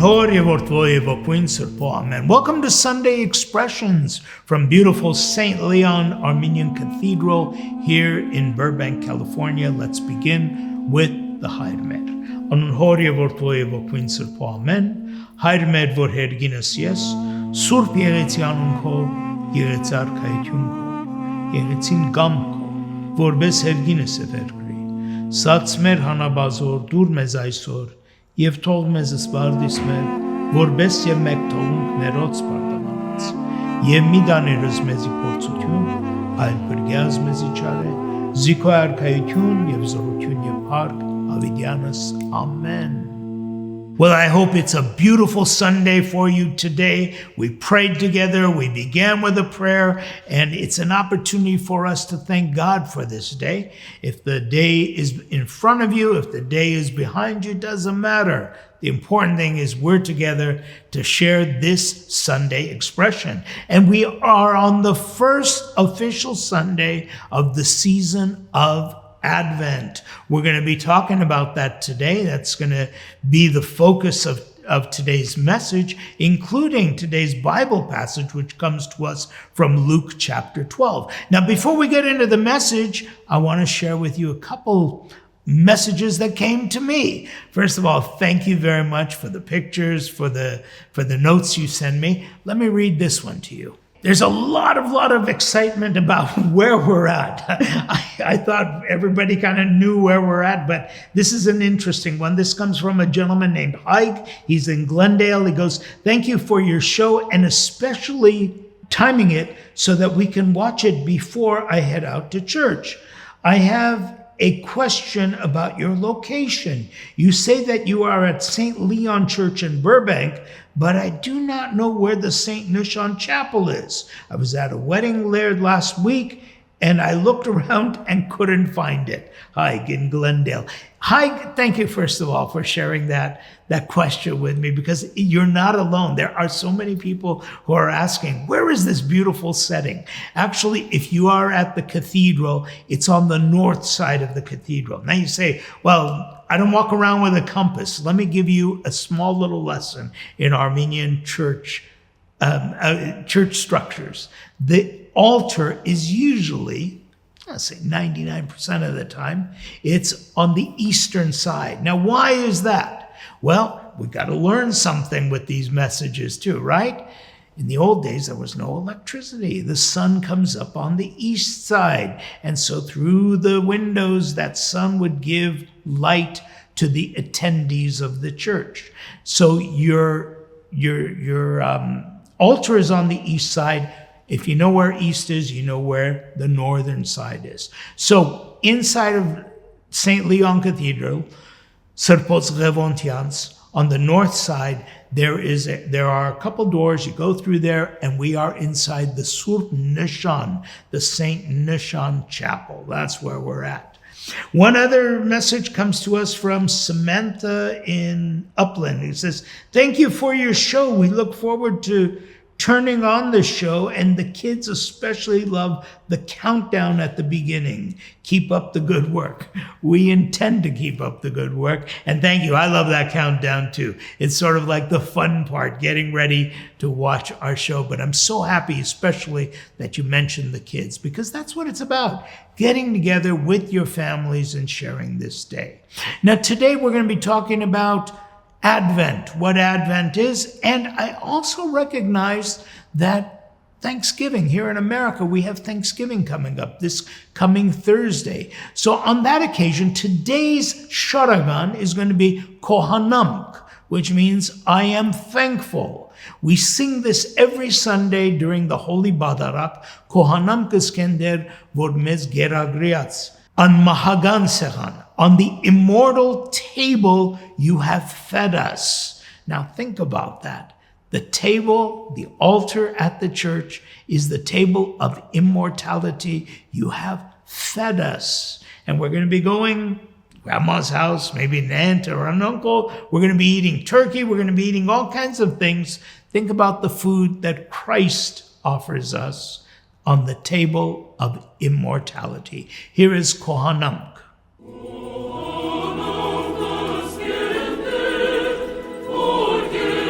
Amen. Welcome to Sunday Expressions from beautiful St. Leon Armenian Cathedral here in Burbank, California. Let's begin with the Hayr-Med. Anun Hori Vortvoye Voquin Sirpo Amen. Hayr-Med vor herginus yes. Surp Yeretzi anun ho, Yeretzar Kayetun ho. Yeretzin gam ho, Vorbes herginus evergri. Satsmer Hanabazor, Dur mez aysor. Եվ թող մեզ սպարդիս մեր, որպես և մեկ թողունք ներոց պարտամանած, և մի դաներս մեզի փորձություն, այլ բրգյազ մեզի չարե, զիքո արքայություն և զորություն և հարկ, ավիդյանս, Amen. Well, I hope it's a beautiful Sunday for you today. We prayed together, we began with a prayer, and it's an opportunity for us to thank God for this day. If the day is in front of you, if the day is behind you, doesn't matter. The important thing is we're together to share this Sunday expression. And we are on the first official Sunday of the season of Advent. We're going to be talking about that today. That's going to be the focus of today's message, including today's Bible passage, which comes to us from Luke chapter 12. Now, before we get into the message, I want to share with you a couple messages that came to me. First of all, thank you very much for the pictures, for the notes you send me. Let me read this one to you. There's a lot of excitement about where we're at. I thought everybody kind of knew where we're at, but this is an interesting one. This comes from a gentleman named Ike. He's in Glendale. He goes, "Thank you for your show and especially timing it so that we can watch it before I head out to church. I have a question about your location. You say that you are at St. Leon Church in Burbank, but I do not know where the St. Nishan Chapel is. I was at a wedding there last week, and I looked around and couldn't find it." Hi, in Glendale. Hi, thank you, first of all, for sharing that question with me, because you're not alone. There are so many people who are asking, where is this beautiful setting? Actually, if you are at the cathedral, it's on the north side of the cathedral. Now you say, well, I don't walk around with a compass. Let me give you a small little lesson in Armenian church structures. The altar is usually, I'll say 99% of the time, it's on the eastern side. Now, why is that? Well, we got to learn something with these messages too, right? In the old days, there was no electricity. The sun comes up on the east side. And so through the windows, that sun would give light to the attendees of the church. So your altar is on the east side. If you know where east is, you know where the northern side is. So inside of St. Leon Cathedral, Sirpots Revontians, on the north side, there are a couple doors. You go through there, and we are inside the Surp Nishan, the St. Nishan Chapel. That's where we're at. One other message comes to us from Samantha in Upland. It says, "Thank you for your show. We look forward to turning on the show, and the kids especially love the countdown at the beginning. Keep up the good work." We intend to keep up the good work, and thank you. I love that countdown too. It's sort of like the fun part, getting ready to watch our show. But I'm so happy, especially that you mentioned the kids, because that's what it's about, getting together with your families and sharing this day. Now, today we're going to be talking about Advent, what Advent is, and I also recognize that Thanksgiving, here in America, we have Thanksgiving coming up this coming Thursday. So on that occasion, today's Sharakan is going to be Qohanamk, which means I am thankful. We sing this every Sunday during the Holy Badarak, Qohanamk iskender vormez geragriats, an mahagan segan. On the immortal table, you have fed us. Now think about that. The table, the altar at the church, is the table of immortality. You have fed us. And we're going to be going to grandma's house, maybe an aunt or an uncle. We're going to be eating turkey. We're going to be eating all kinds of things. Think about the food that Christ offers us on the table of immortality. Here is Qohanamk. Forget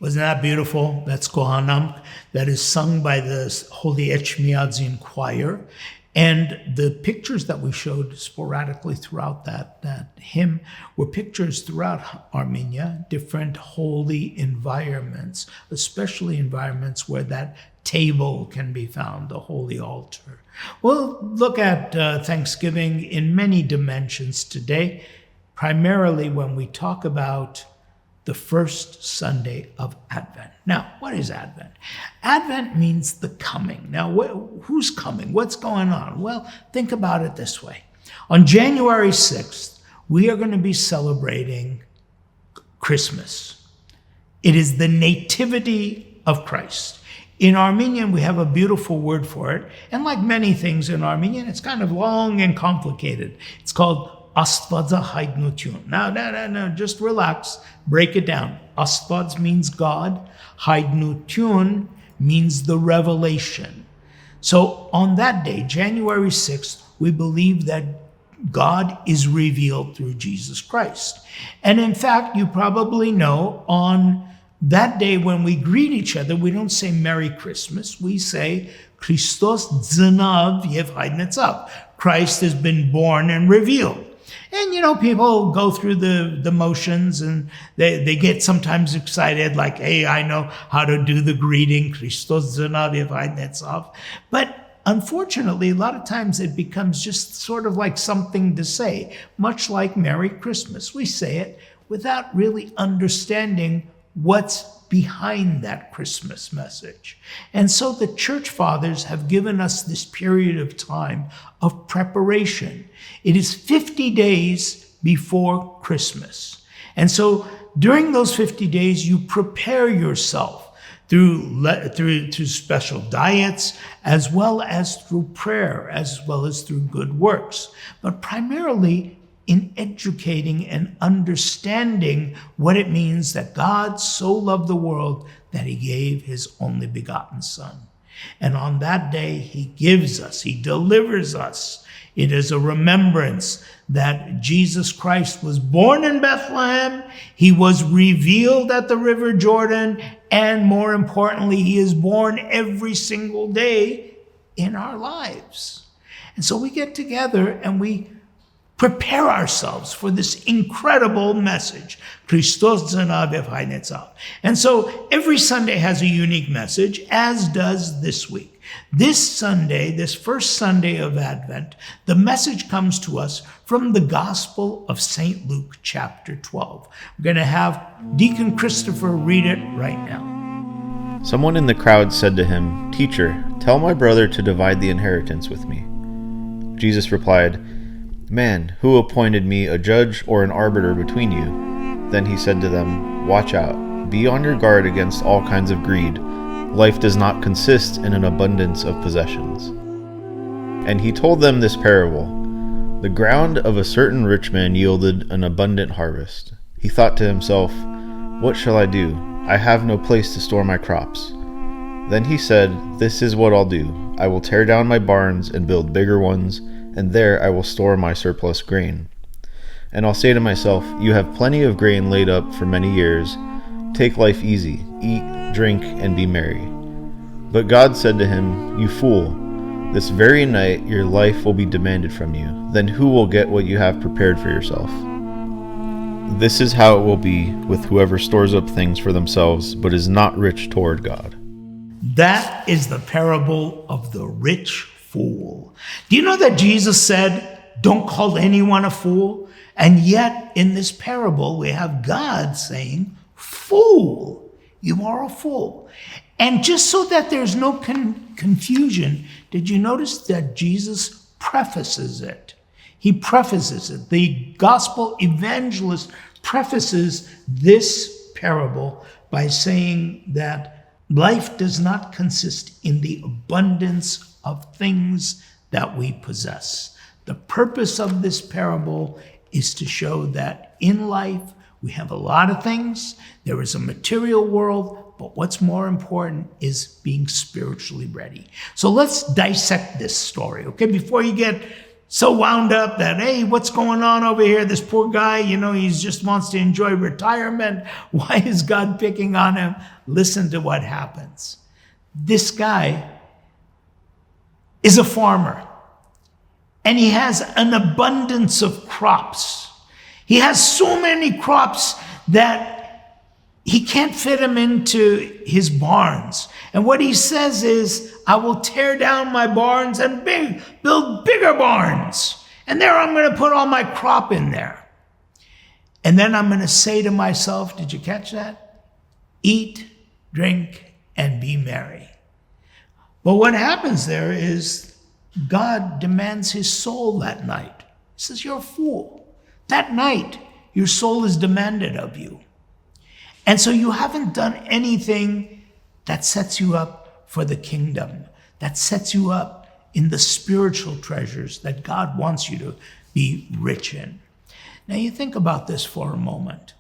Wasn't that beautiful? That's Qohanamk. That is sung by the Holy Etchmiadzin choir. And the pictures that we showed sporadically throughout that hymn were pictures throughout Armenia, different holy environments, especially environments where that table can be found, the holy altar. We'll look at Thanksgiving in many dimensions today, primarily when we talk about the first Sunday of Advent. Now, what is Advent? Advent means the coming. Now, who's coming? What's going on? Well, think about it this way. On January 6th, we are going to be celebrating Christmas. It is the nativity of Christ. In Armenian, we have a beautiful word for it. And like many things in Armenian, it's kind of long and complicated. It's called Աստվածահայտնություն. No, just relax. Break it down. Աստված means God. Հայտնություն means the revelation. So on that day, January 6th, we believe that God is revealed through Jesus Christ. And in fact, you probably know on that day when we greet each other, we don't say Merry Christmas. We say Christos dznav yev haydnetzav. Christ has been born and revealed. And, people go through the motions and they get sometimes excited, like, hey, I know how to do the greeting, Christos dznav yev haydnetzav. But unfortunately, a lot of times it becomes just sort of like something to say, much like Merry Christmas. We say it without really understanding what's behind that Christmas message. And so the church fathers have given us this period of time of preparation. It is 50 days before Christmas. And so during those 50 days, you prepare yourself through special diets, as well as through prayer, as well as through good works. But primarily in educating and understanding what it means that God so loved the world that he gave his only begotten Son. And on that day, he gives us, he delivers us. It is a remembrance that Jesus Christ was born in Bethlehem, he was revealed at the River Jordan, and more importantly, he is born every single day in our lives. And so we get together and we prepare ourselves for this incredible message, Christos dznav yev haydnetzav. And so every Sunday has a unique message, as does this week. This Sunday, this first Sunday of Advent, the message comes to us from the Gospel of St. Luke, chapter 12. We're going to have Deacon Christaphor read it right now. Someone in the crowd said to him, "Teacher, tell my brother to divide the inheritance with me." Jesus replied, "Man, who appointed me a judge or an arbiter between you?" Then he said to them, "Watch out. Be on your guard against all kinds of greed. Life does not consist in an abundance of possessions." And he told them this parable. The ground of a certain rich man yielded an abundant harvest. He thought to himself, "What shall I do? I have no place to store my crops." Then he said, "This is what I'll do. I will tear down my barns and build bigger ones, and there I will store my surplus grain. And I'll say to myself, you have plenty of grain laid up for many years. Take life easy, eat, drink, and be merry." But God said to him, "You fool, this very night your life will be demanded from you. Then who will get what you have prepared for yourself? This is how it will be with whoever stores up things for themselves, but is not rich toward God." That is the parable of the rich fool. Do you know that Jesus said, don't call anyone a fool? And yet in this parable, we have God saying, fool, you are a fool. And just so that there's no confusion, did you notice that Jesus prefaces it? He prefaces it. The gospel evangelist prefaces this parable by saying that life does not consist in the abundance of things that we possess. The purpose of this parable is to show that in life we have a lot of things. There is a material world, but what's more important is being spiritually ready. So let's dissect this story, okay? Before you get so wound up that, hey, what's going on over here? This poor guy, he just wants to enjoy retirement. Why is God picking on him? Listen to what happens. This guy is a farmer, and he has an abundance of crops. He has so many crops that he can't fit them into his barns. And what he says is, I will tear down my barns and build bigger barns. And there I'm going to put all my crop in there. And then I'm going to say to myself, did you catch that? Eat, drink, and be merry. But what happens there is God demands his soul that night. He says, you're a fool. That night, your soul is demanded of you. And so you haven't done anything that sets you up for the kingdom, that sets you up in the spiritual treasures that God wants you to be rich in. Now you think about this for a moment.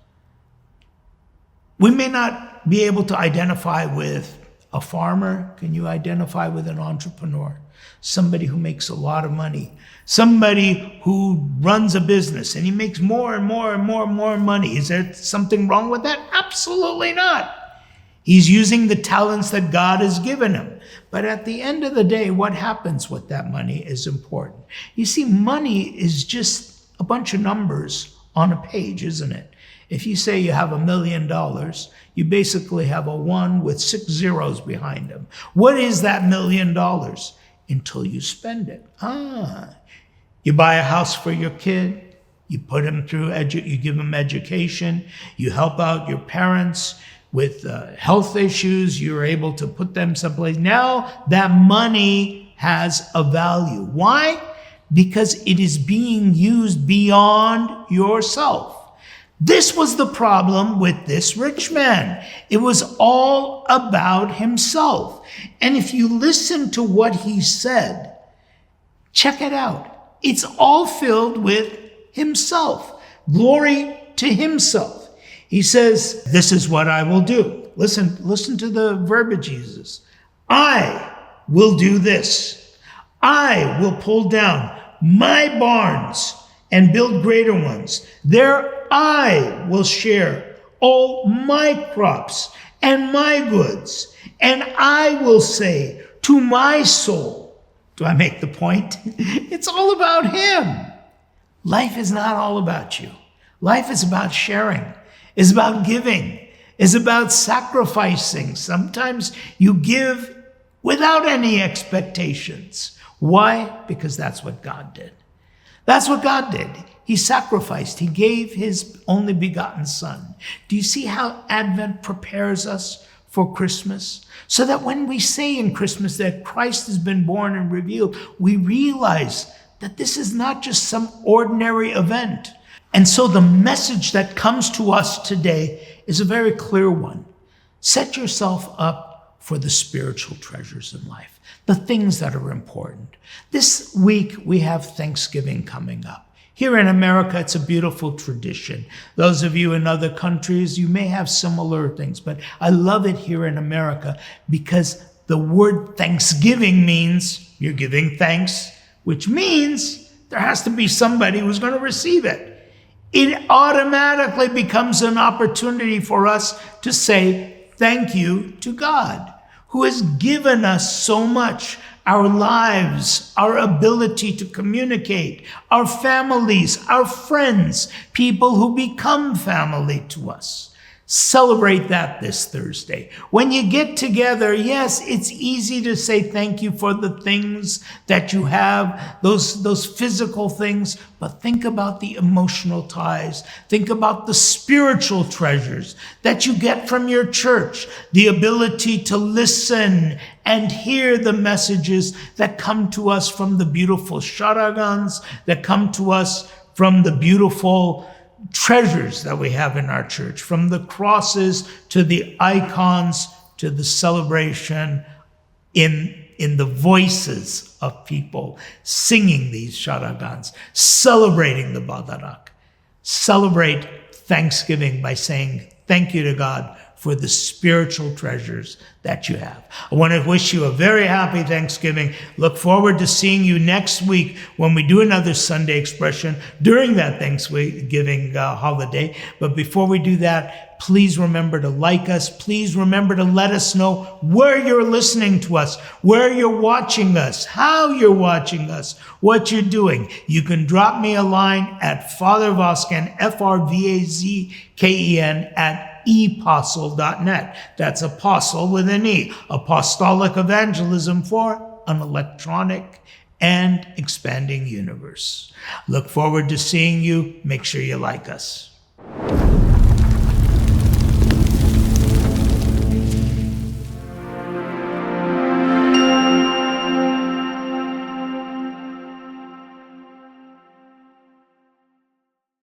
We may not be able to identify with a farmer. Can you identify with an entrepreneur? Somebody who makes a lot of money. Somebody who runs a business and he makes more and more and more and more money. Is there something wrong with that? Absolutely not. He's using the talents that God has given him. But at the end of the day, what happens with that money is important. You see, money is just a bunch of numbers on a page, isn't it? If you say you have $1 million, you basically have a 1 with 6 zeros behind them. What is that $1 million? Until you spend it. You buy a house for your kid, you put him through, you give him education, you help out your parents with health issues, you're able to put them someplace. Now that money has a value. Why? Because it is being used beyond yourself. This was the problem with this rich man. It was all about himself. And if you listen to what he said, check it out. It's all filled with himself. Glory to himself. He says, this is what I will do. Listen to the verbiage he uses. I will do this. I will pull down my barns and build greater ones. There I will share all my crops and my goods. And I will say to my soul, do I make the point? It's all about him. Life is not all about you. Life is about sharing. It's about giving. It's about sacrificing. Sometimes you give without any expectations. Why? Because that's what God did. That's what God did. He sacrificed. He gave his only begotten son. Do you see how Advent prepares us for Christmas? So that when we say in Christmas that Christ has been born and revealed, we realize that this is not just some ordinary event. And so the message that comes to us today is a very clear one. Set yourself up for the spiritual treasures in life, the things that are important. This week, we have Thanksgiving coming up. Here in America, it's a beautiful tradition. Those of you in other countries, you may have similar things, but I love it here in America because the word Thanksgiving means you're giving thanks, which means there has to be somebody who's going to receive it. It automatically becomes an opportunity for us to say thank you to God, who has given us so much. Our lives, our ability to communicate, our families, our friends, people who become family to us. Celebrate that this Thursday. When you get together, yes, it's easy to say thank you for the things that you have, those physical things, but think about the emotional ties. Think about the spiritual treasures that you get from your church, the ability to listen and hear the messages that come to us from the beautiful Sharakans, that come to us from the beautiful treasures that we have in our church, from the crosses to the icons to the celebration in the voices of people singing these Sharakans, celebrating the Badarak. Celebrate Thanksgiving by saying thank you to God for the spiritual treasures that you have. I want to wish you a very happy Thanksgiving. Look forward to seeing you next week when we do another Sunday expression during that Thanksgiving holiday. But before we do that, please remember to like us. Please remember to let us know where you're listening to us, where you're watching us, how you're watching us, what you're doing. You can drop me a line at Father Vazken, FRVAZKEN, at epostle.net. That's apostle with an E. Apostolic evangelism for an electronic and expanding universe. Look forward to seeing you. Make sure you like us.